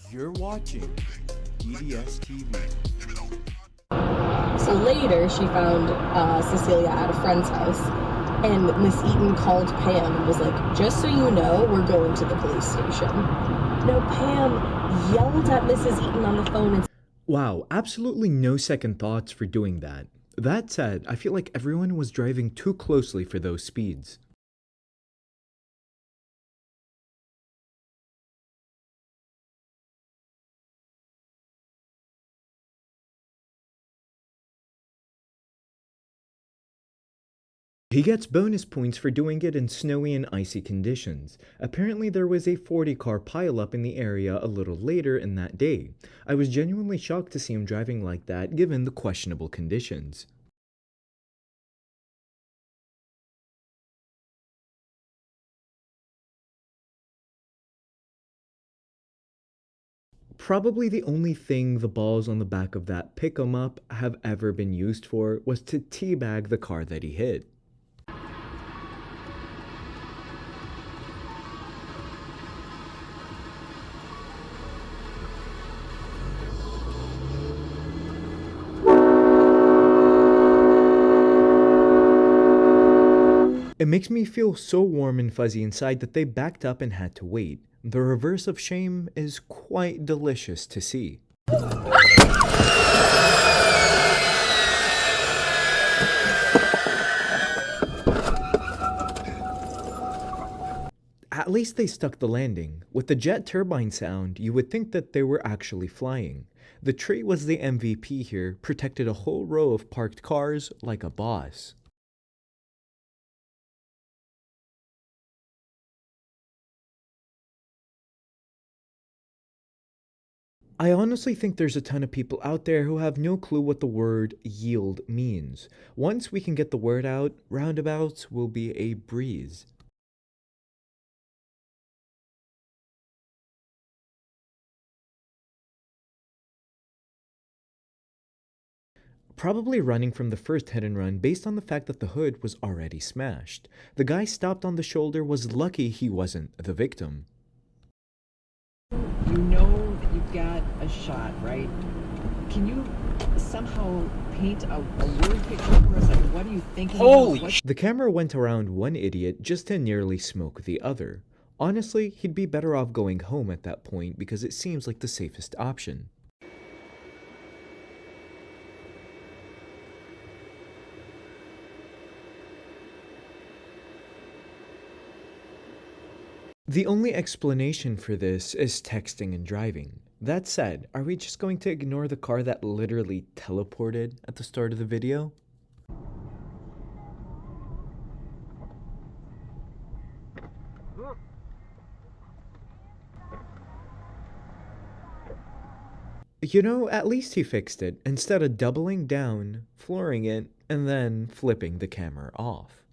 You're watching EDS TV. So later, she found Cecilia at a friend's house, and Miss Eaton called Pam and was like, "Just so you know, we're going to the police station." Now, Pam yelled at Mrs. Eaton on the phone and Wow, absolutely no second thoughts for doing that. That said, I feel like everyone was driving too closely for those speeds. He gets bonus points for doing it in snowy and icy conditions. Apparently, there was a 40-car pileup in the area a little later in that day. I was genuinely shocked to see him driving like that given the questionable conditions. Probably the only thing the balls on the back of that pick 'em up have ever been used for was to teabag the car that he hit. It makes me feel so warm and fuzzy inside that they backed up and had to wait. The reverse of shame is quite delicious to see. At least they stuck the landing. With the jet turbine sound, you would think that they were actually flying. The tree was the MVP here, protected a whole row of parked cars like a boss. I honestly think there's a ton of people out there who have no clue what the word yield means. Once we can get the word out, roundabouts will be a breeze. Probably running from the first hit and run based on the fact that the hood was already smashed. The guy stopped on the shoulder was lucky he wasn't the victim. You know that you've got a shot, right? Can you somehow paint a word picture for us? Like, what are you thinking? The camera went around one idiot just to nearly smoke the other. Honestly, he'd be better off going home at that point because it seems like the safest option. The only explanation for this is texting and driving. That said, are we just going to ignore the car that literally teleported at the start of the video? You know, at least he fixed it instead of doubling down, flooring it, and then flipping the camera off.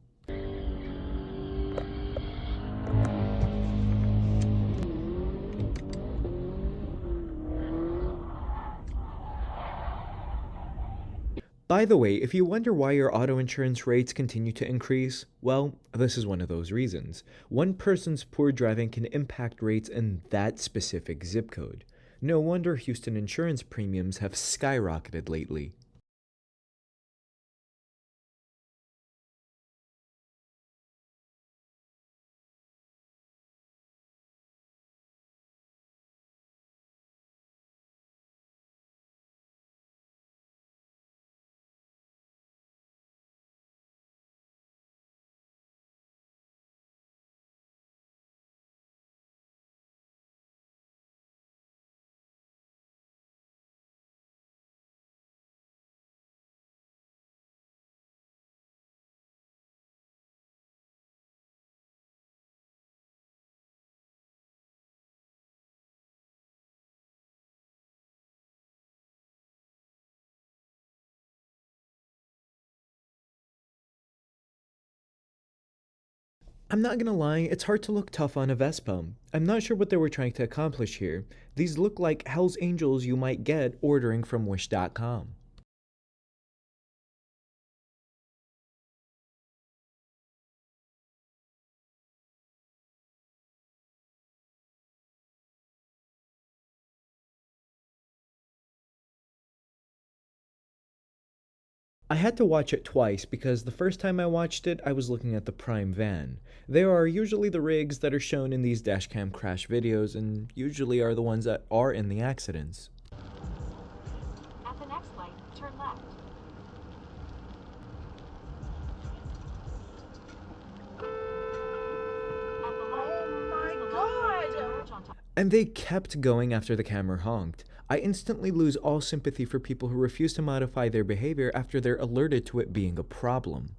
By the way, if you wonder why your auto insurance rates continue to increase, well, this is one of those reasons. One person's poor driving can impact rates in that specific zip code. No wonder Houston insurance premiums have skyrocketed lately. I'm not gonna lie, it's hard to look tough on a Vespa. I'm not sure what they were trying to accomplish here. These look like Hell's Angels you might get ordering from Wish.com. I had to watch it twice because the first time I watched it, I was looking at the Prime van. They are usually the rigs that are shown in these dashcam crash videos and usually are the ones that are in the accidents. At the next light, turn left. At the light, Oh my use the God! left lane to merge onto And they kept going after the camera honked. I instantly lose all sympathy for people who refuse to modify their behavior after they're alerted to it being a problem.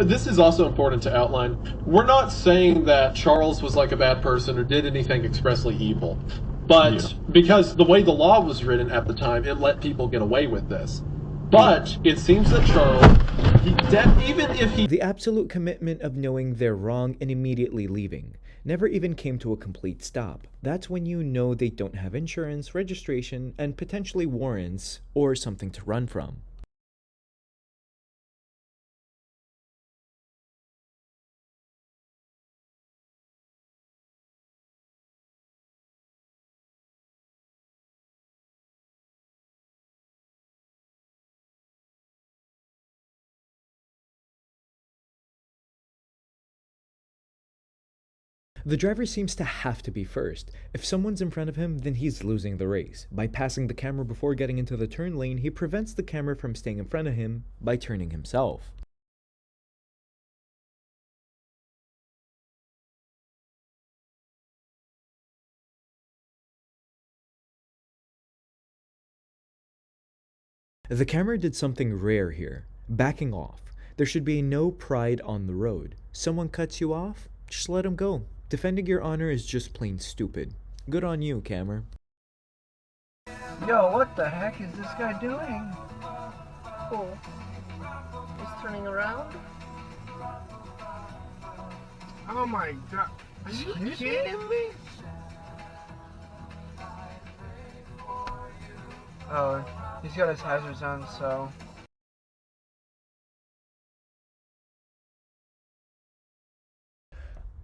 This is also important to outline. We're not saying that Charles was like a bad person or did anything expressly evil. But because the way the law was written at the time, it let people get away with this. But it seems that Charles, even if he... The absolute commitment of knowing they're wrong and immediately leaving never even came to a complete stop. That's when you know they don't have insurance, registration, and potentially warrants or something to run from. The driver seems to have to be first. If someone's in front of him, then he's losing the race. By passing the camera before getting into the turn lane, he prevents the camera from staying in front of him by turning himself. The camera did something rare here, backing off. There should be no pride on the road. Someone cuts you off, just let him go. Defending your honor is just plain stupid. Good on you, camera. Yo, what the heck is this guy doing? Cool. He's turning around. Oh my god. Are you kidding me? Oh, he's got his hazards on, so...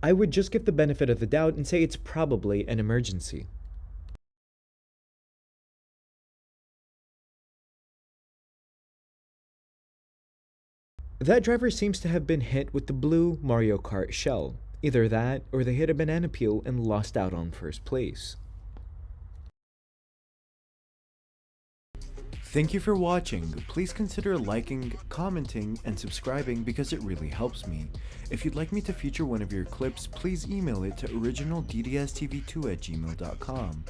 I would just give the benefit of the doubt and say it's probably an emergency. That driver seems to have been hit with the blue Mario Kart shell. Either that, or they hit a banana peel and lost out on first place. Thank you for watching. Please consider liking, commenting, and subscribing because it really helps me. If you'd like me to feature one of your clips, please email it to originalddsTV2@gmail.com.